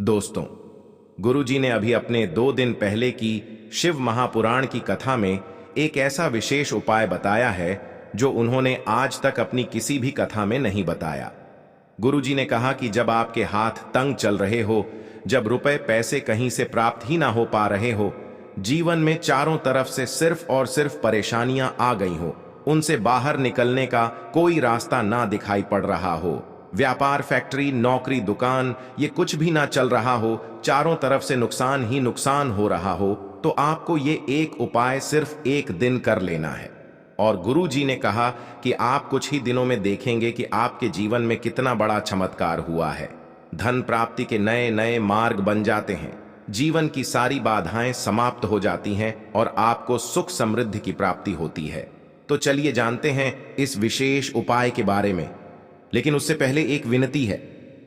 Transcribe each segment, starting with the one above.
दोस्तों, गुरुजी ने अभी अपने 2 दिन पहले की शिव महापुराण की कथा में एक ऐसा विशेष उपाय बताया है जो उन्होंने आज तक अपनी किसी भी कथा में नहीं बताया। गुरुजी ने कहा कि जब आपके हाथ तंग चल रहे हो, जब रुपए पैसे कहीं से प्राप्त ही ना हो पा रहे हो, जीवन में चारों तरफ से सिर्फ और सिर्फ परेशानियां आ गई हो, उनसे बाहर निकलने का कोई रास्ता ना दिखाई पड़ रहा हो, व्यापार, फैक्ट्री, नौकरी, दुकान ये कुछ भी ना चल रहा हो, चारों तरफ से नुकसान ही नुकसान हो रहा हो, तो आपको ये एक उपाय सिर्फ एक दिन कर लेना है। और गुरु जी ने कहा कि आप कुछ ही दिनों में देखेंगे कि आपके जीवन में कितना बड़ा चमत्कार हुआ है। धन प्राप्ति के नए नए मार्ग बन जाते हैं, जीवन की सारी बाधाएं समाप्त हो जाती हैं और आपको सुख समृद्धि की प्राप्ति होती है। तो चलिए जानते हैं इस विशेष उपाय के बारे में। लेकिन उससे पहले एक विनती है,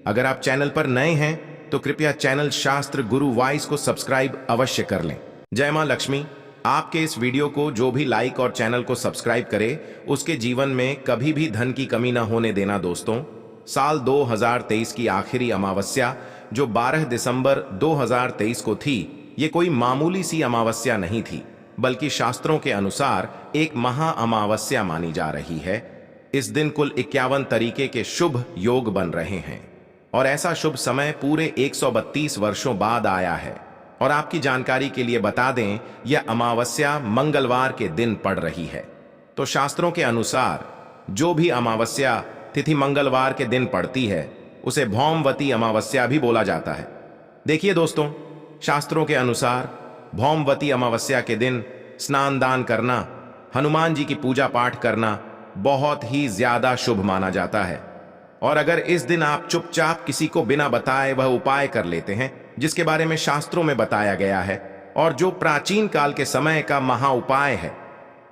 अगर आप चैनल पर नए हैं तो कृपया चैनल शास्त्र गुरु वॉइस को सब्सक्राइब अवश्य कर लें। जय मां लक्ष्मी। आपके इस वीडियो को जो भी लाइक और चैनल को सब्सक्राइब करे, उसके जीवन में कभी भी धन की कमी ना होने देना। दोस्तों, साल 2023 की आखिरी अमावस्या जो 12 दिसंबर 2023 को थी, ये कोई मामूली सी अमावस्या नहीं थी, बल्कि शास्त्रों के अनुसार एक महा अमावस्या मानी जा रही है। इस दिन कुल 51 तरीके के शुभ योग बन रहे हैं और ऐसा शुभ समय पूरे 132 वर्षों बाद आया है। और आपकी जानकारी के लिए बता दें, यह अमावस्या मंगलवार के दिन पड़ रही है। तो शास्त्रों के अनुसार जो भी अमावस्या तिथि मंगलवार के दिन पड़ती है, उसे भौमवती अमावस्या भी बोला जाता है। देखिए दोस्तों, शास्त्रों के अनुसार भौमवती अमावस्या के दिन स्नान दान करना, हनुमान जी की पूजा पाठ करना बहुत ही ज्यादा शुभ माना जाता है। और अगर इस दिन आप चुपचाप किसी को बिना बताए वह उपाय कर लेते हैं जिसके बारे में शास्त्रों में बताया गया है और जो प्राचीन काल के समय का महा उपाय है,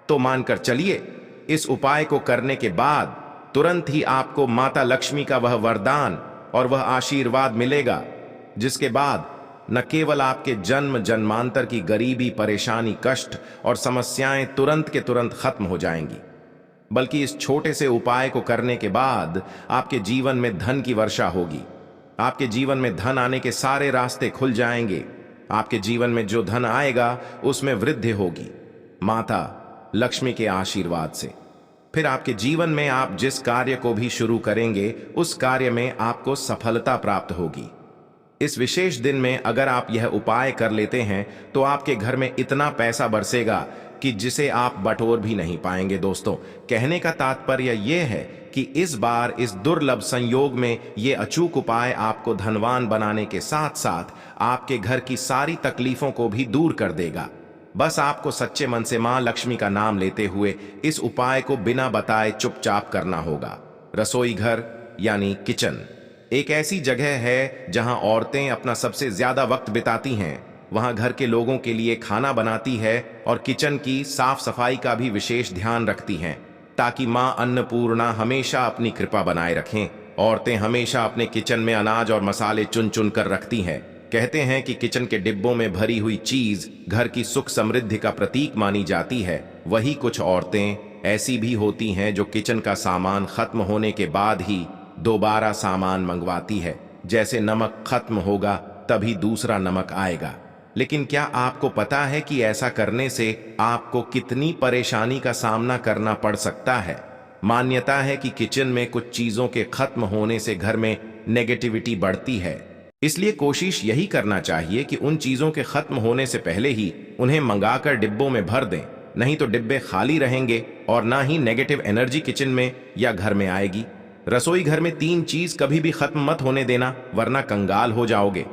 तो मानकर चलिए इस उपाय को करने के बाद तुरंत ही आपको माता लक्ष्मी का वह वरदान और वह आशीर्वाद मिलेगा, जिसके बाद न केवल आपके जन्म जन्मांतर की गरीबी, परेशानी, कष्ट और समस्याएं तुरंत के तुरंत खत्म हो जाएंगी, बल्कि इस छोटे से उपाय को करने के बाद आपके जीवन में धन की वर्षा होगी। आपके जीवन में धन आने के सारे रास्ते खुल जाएंगे। आपके जीवन में जो धन आएगा उसमें वृद्धि होगी माता लक्ष्मी के आशीर्वाद से। फिर आपके जीवन में आप जिस कार्य को भी शुरू करेंगे, उस कार्य में आपको सफलता प्राप्त होगी। इस विशेष दिन में अगर आप यह उपाय कर लेते हैं तो आपके घर में इतना पैसा बरसेगा कि जिसे आप बटोर भी नहीं पाएंगे। दोस्तों, कहने का तात्पर्य यह है कि इस बार इस दुर्लभ संयोग में यह अचूक उपाय आपको धनवान बनाने के साथ साथ आपके घर की सारी तकलीफों को भी दूर कर देगा। बस आपको सच्चे मन से मां लक्ष्मी का नाम लेते हुए इस उपाय को बिना बताए चुपचाप करना होगा। रसोई घर यानी किचन एक ऐसी जगह है जहां औरतें अपना सबसे ज्यादा वक्त बिताती हैं। वहां घर के लोगों के लिए खाना बनाती है और किचन की साफ सफाई का भी विशेष ध्यान रखती हैं, ताकि मां अन्नपूर्णा हमेशा अपनी कृपा बनाए रखें। औरतें हमेशा अपने किचन में अनाज और मसाले चुन चुन कर रखती हैं। कहते हैं कि किचन के डिब्बों में भरी हुई चीज घर की सुख समृद्धि का प्रतीक मानी जाती है। वही कुछ औरतें ऐसी भी होती हैं जो किचन का सामान खत्म होने के बाद ही दोबारा सामान मंगवाती है। जैसे नमक खत्म होगा तभी दूसरा नमक आएगा। लेकिन क्या आपको पता है कि ऐसा करने से आपको कितनी परेशानी का सामना करना पड़ सकता है? मान्यता है कि किचन में कुछ चीजों के खत्म होने से घर में नेगेटिविटी बढ़ती है। इसलिए कोशिश यही करना चाहिए कि उन चीजों के खत्म होने से पहले ही उन्हें मंगाकर डिब्बों में भर दें, नहीं तो डिब्बे खाली रहेंगे और ना ही नेगेटिव एनर्जी किचन में या घर में आएगी। रसोई घर में 3 चीज कभी भी खत्म मत होने देना, वरना कंगाल हो जाओगे।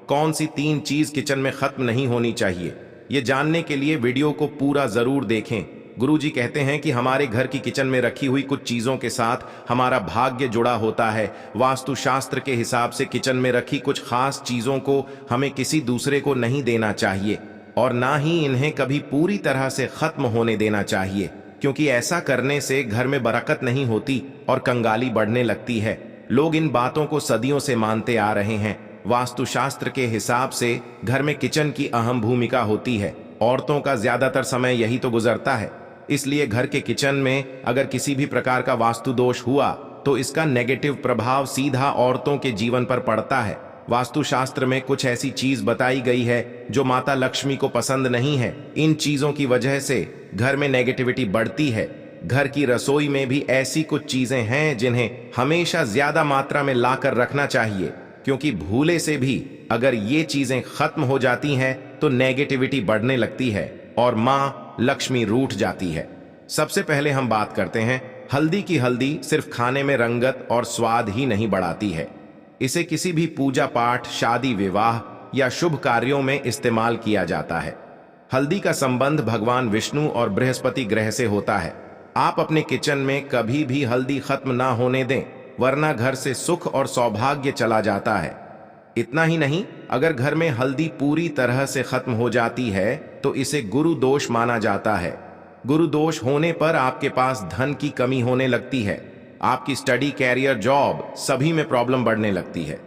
कौन सी 3 चीज किचन में खत्म नहीं होनी चाहिए, ये जानने के लिए वीडियो को पूरा जरूर देखें। गुरुजी कहते हैं कि हमारे घर की किचन में रखी हुई कुछ चीजों के साथ हमारा भाग्य जुड़ा होता है। वास्तुशास्त्र के हिसाब से किचन में रखी कुछ खास चीजों को हमें किसी दूसरे को नहीं देना चाहिए और ना ही इन्हें कभी पूरी तरह से खत्म होने देना चाहिए, क्योंकि ऐसा करने से घर में बरकत नहीं होती और कंगाली बढ़ने लगती है। लोग इन बातों को सदियों से मानते आ रहे हैं। वास्तुशास्त्र के हिसाब से घर में किचन की अहम भूमिका होती है। औरतों का ज्यादातर समय यही तो गुजरता है। इसलिए घर के किचन में अगर किसी भी प्रकार का वास्तु दोष हुआ तो इसका नेगेटिव प्रभाव सीधा औरतों के जीवन पर पड़ता है। वास्तुशास्त्र में कुछ ऐसी चीज बताई गई है जो माता लक्ष्मी को पसंद नहीं है। इन चीजों की वजह से घर में नेगेटिविटी बढ़ती है। घर की रसोई में भी ऐसी कुछ चीजें हैं जिन्हें हमेशा ज्यादा मात्रा में लाकर रखना चाहिए, क्योंकि भूले से भी अगर ये चीजें खत्म हो जाती हैं तो नेगेटिविटी बढ़ने लगती है और माँ लक्ष्मी रूठ जाती है। सबसे पहले हम बात करते हैं हल्दी की। हल्दी सिर्फ खाने में रंगत और स्वाद ही नहीं बढ़ाती है, इसे किसी भी पूजा पाठ, शादी विवाह या शुभ कार्यों में इस्तेमाल किया जाता है। हल्दी का संबंध भगवान विष्णु और बृहस्पति ग्रह से होता है। आप अपने किचन में कभी भी हल्दी खत्म ना होने दें, वरना घर से सुख और सौभाग्य चला जाता है। इतना ही नहीं, अगर घर में हल्दी पूरी तरह से खत्म हो जाती है तो इसे गुरु दोष माना जाता है। गुरु दोष होने पर आपके पास धन की कमी होने लगती है। आपकी स्टडी, कैरियर, जॉब सभी में प्रॉब्लम बढ़ने लगती है।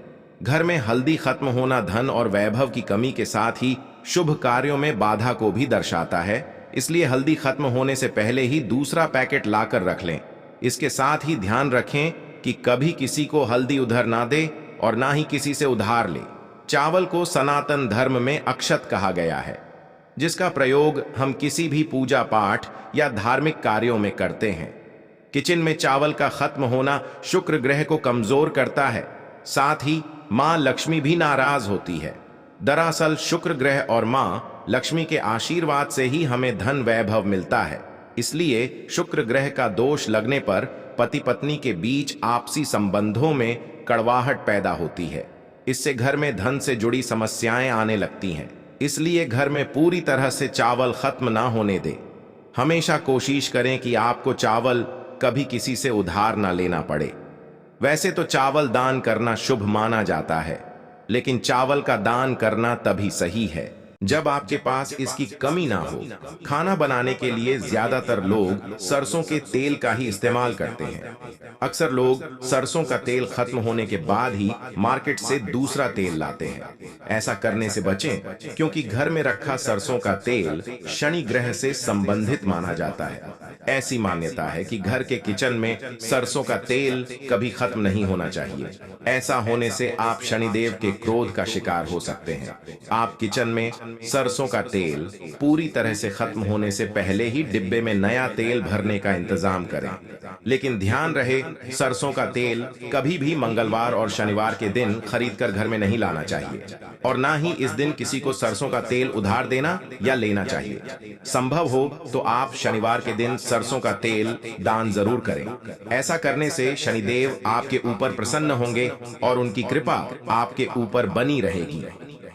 घर में हल्दी खत्म होना धन और वैभव की कमी के साथ ही शुभ कार्यों में बाधा को भी दर्शाता है। इसलिए हल्दी खत्म होने से पहले ही दूसरा पैकेट लाकर रख लें। इसके साथ ही ध्यान रखें कि कभी किसी को हल्दी उधार ना दे और ना ही किसी से उधार ले। चावल को सनातन धर्म में अक्षत कहा गया है, जिसका प्रयोग हम किसी भी पूजा पाठ या धार्मिक कार्यों में करते हैं। किचन में चावल का खत्म होना शुक्र ग्रह को कमजोर करता है, साथ ही मां लक्ष्मी भी नाराज होती है। दरअसल शुक्र ग्रह और मां लक्ष्मी के आशीर्वाद से ही हमें धन वैभव मिलता है। इसलिए शुक्र ग्रह का दोष लगने पर पति पत्नी के बीच आपसी संबंधों में कड़वाहट पैदा होती है। इससे घर में धन से जुड़ी समस्याएं आने लगती हैं। इसलिए घर में पूरी तरह से चावल खत्म ना होने दें। हमेशा कोशिश करें कि आपको चावल कभी किसी से उधार ना लेना पड़े। वैसे तो चावल दान करना शुभ माना जाता है, लेकिन चावल का दान करना तभी सही है जब आपके पास इसकी कमी ना हो। खाना बनाने के लिए ज्यादातर लोग सरसों के तेल का ही इस्तेमाल करते हैं। अक्सर लोग सरसों का तेल खत्म होने के बाद ही मार्केट से दूसरा तेल लाते हैं। ऐसा करने से बचें, क्योंकि घर में रखा सरसों का तेल शनि ग्रह से संबंधित माना जाता है। ऐसी मान्यता है कि घर के किचन में सरसों का तेल कभी खत्म नहीं होना चाहिए। ऐसा होने से आप शनिदेव के क्रोध का शिकार हो सकते हैं। आप किचन में सरसों का तेल पूरी तरह से खत्म होने से पहले ही डिब्बे में नया तेल भरने का इंतजाम करें। लेकिन ध्यान रहे, सरसों का तेल कभी भी मंगलवार और शनिवार के दिन खरीदकर घर में नहीं लाना चाहिए, और ना ही इस दिन किसी को सरसों का तेल उधार देना या लेना चाहिए। संभव हो तो आप शनिवार के दिन सरसों का तेल दान जरूर करें। ऐसा करने से शनिदेव आपके ऊपर प्रसन्न होंगे और उनकी कृपा आपके ऊपर बनी रहेगी।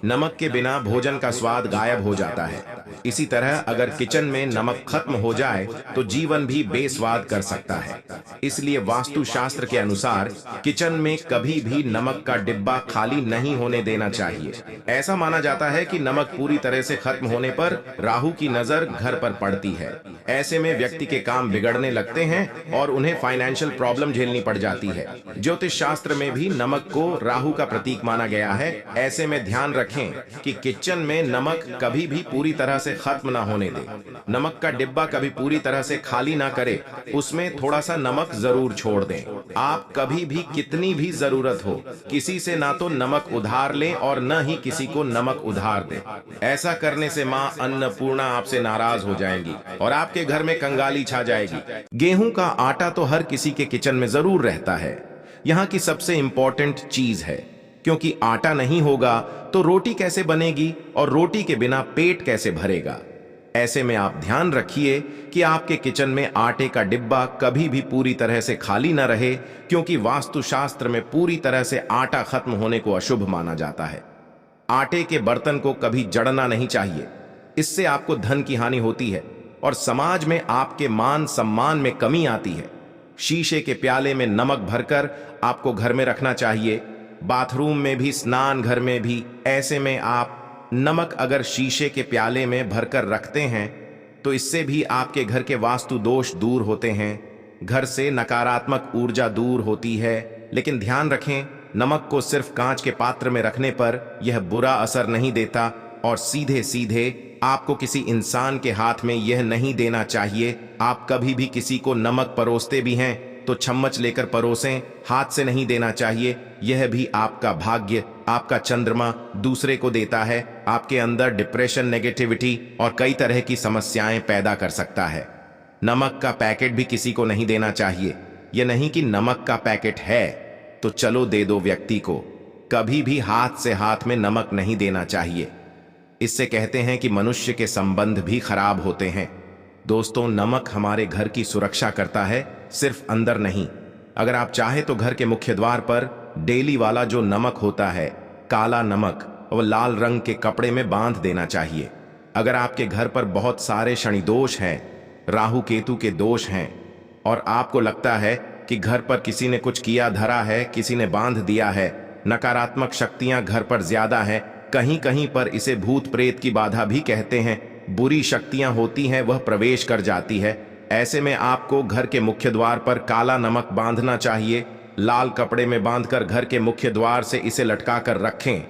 नमक के बिना भोजन का स्वाद गायब हो जाता है। इसी तरह अगर किचन में नमक खत्म हो जाए तो जीवन भी बेस्वाद कर सकता है। इसलिए वास्तुशास्त्र के अनुसार किचन में कभी भी नमक का डिब्बा खाली नहीं होने देना चाहिए। ऐसा माना जाता है कि नमक पूरी तरह से खत्म होने पर राहु की नजर घर पर पड़ती है। ऐसे में व्यक्ति के काम बिगड़ने लगते हैं और उन्हें फाइनेंशियल प्रॉब्लम झेलनी पड़ जाती है। ज्योतिष शास्त्र में भी नमक को राहु का प्रतीक माना गया है। ऐसे में ध्यान रखें कि किचन में नमक कभी भी पूरी तरह से खत्म ना होने दे। नमक का डिब्बा कभी पूरी तरह से खाली ना करे, उसमें थोड़ा सा नमक जरूर छोड़ दें। आप कभी भी कितनी भी जरूरत हो किसी से ना तो नमक उधार लें और न ही किसी को नमक उधार दें। ऐसा करने से मां अन्नपूर्णा आपसे नाराज हो जाएंगी और आपके घर में कंगाली छा जाएगी। गेहूं का आटा तो हर किसी के किचन में जरूर रहता है। यहाँ की सबसे इंपॉर्टेंट चीज है, क्योंकि आटा नहीं होगा तो रोटी कैसे बनेगी और रोटी के बिना पेट कैसे भरेगा। ऐसे में आप ध्यान रखिए कि आपके किचन में आटे का डिब्बा कभी भी पूरी तरह से खाली न रहे, क्योंकि वास्तुशास्त्र में पूरी तरह से आटा खत्म होने को अशुभ माना जाता है। आटे के बर्तन को कभी जड़ना नहीं चाहिए, इससे आपको धन की हानि होती है और समाज में आपके मान सम्मान में कमी आती है। शीशे के प्याले में नमक भरकर आपको घर में रखना चाहिए, बाथरूम में भी, स्नान घर में भी। ऐसे में आप नमक अगर शीशे के प्याले में भरकर रखते हैं तो इससे भी आपके घर के वास्तु दोष दूर होते हैं, घर से नकारात्मक ऊर्जा दूर होती है। लेकिन ध्यान रखें, नमक को सिर्फ कांच के पात्र में रखने पर यह बुरा असर नहीं देता और सीधे सीधे आपको किसी इंसान के हाथ में यह नहीं देना चाहिए। आप कभी भी किसी को नमक परोसते भी हैं तो चम्मच लेकर परोसें, हाथ से नहीं देना चाहिए। यह भी आपका भाग्य आपका चंद्रमा दूसरे को देता है, आपके अंदर डिप्रेशन, नेगेटिविटी और कई तरह की समस्याएं पैदा कर सकता है। नमक का पैकेट भी किसी को नहीं देना चाहिए। यह नहीं कि नमक का पैकेट है तो चलो दे दो व्यक्ति को। कभी भी हाथ से हाथ में नमक नहीं देना चाहिए। इससे कहते हैं कि मनुष्य के संबंध भी खराब होते हैं। दोस्तों, नमक हमारे घर की सुरक्षा करता है, सिर्फ अंदर नहीं। अगर आप चाहे तो घर के मुख्य द्वार पर डेली वाला जो नमक होता है, काला नमक, वो लाल रंग के कपड़े में बांध देना चाहिए। अगर आपके घर पर बहुत सारे शनि दोष हैं, राहु केतु के दोष हैं और आपको लगता है कि घर पर किसी ने कुछ किया धरा है, किसी ने बांध दिया है, नकारात्मक शक्तियां घर पर ज्यादा हैं, कहीं कहीं पर इसे भूत प्रेत की बाधा भी कहते हैं, बुरी शक्तियां होती हैं, वह प्रवेश कर जाती है। ऐसे में आपको घर के मुख्य द्वार पर काला नमक बांधना चाहिए। लाल कपड़े में बांधकर घर के मुख्य द्वार से इसे लटका कर रखें।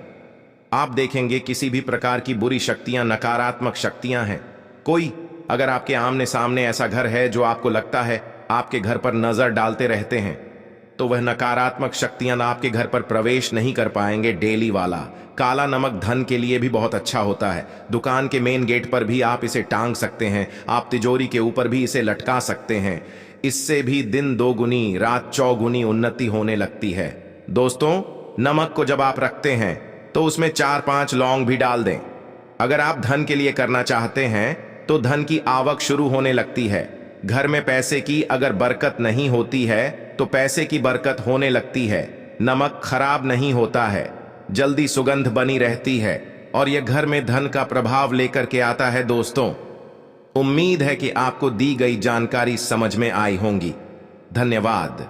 आप देखेंगे किसी भी प्रकार की बुरी शक्तियां, नकारात्मक शक्तियां हैं। कोई अगर आपके आमने सामने ऐसा घर है जो आपको लगता है आपके घर पर नजर डालते रहते हैं, तो वह नकारात्मक शक्तियां आपके घर पर प्रवेश नहीं कर पाएंगे। डेली वाला काला नमक धन के लिए भी बहुत अच्छा होता है। दुकान के मेन गेट पर भी आप इसे टांग सकते हैं। आप तिजोरी के ऊपर भी इसे लटका सकते हैं। इससे भी दिन दोगुनी रात चौगुनी उन्नति होने लगती है। दोस्तों, नमक को जब आप रखते हैं तो उसमें 4-5 लौंग भी डाल दें। अगर आप धन के लिए करना चाहते हैं तो धन की आवक शुरू होने लगती है। घर में पैसे की अगर बरकत नहीं होती है तो पैसे की बरकत होने लगती है। नमक खराब नहीं होता है, जल्दी सुगंध बनी रहती है और यह घर में धन का प्रभाव लेकर के आता है। दोस्तों, उम्मीद है कि आपको दी गई जानकारी समझ में आई होंगी। धन्यवाद।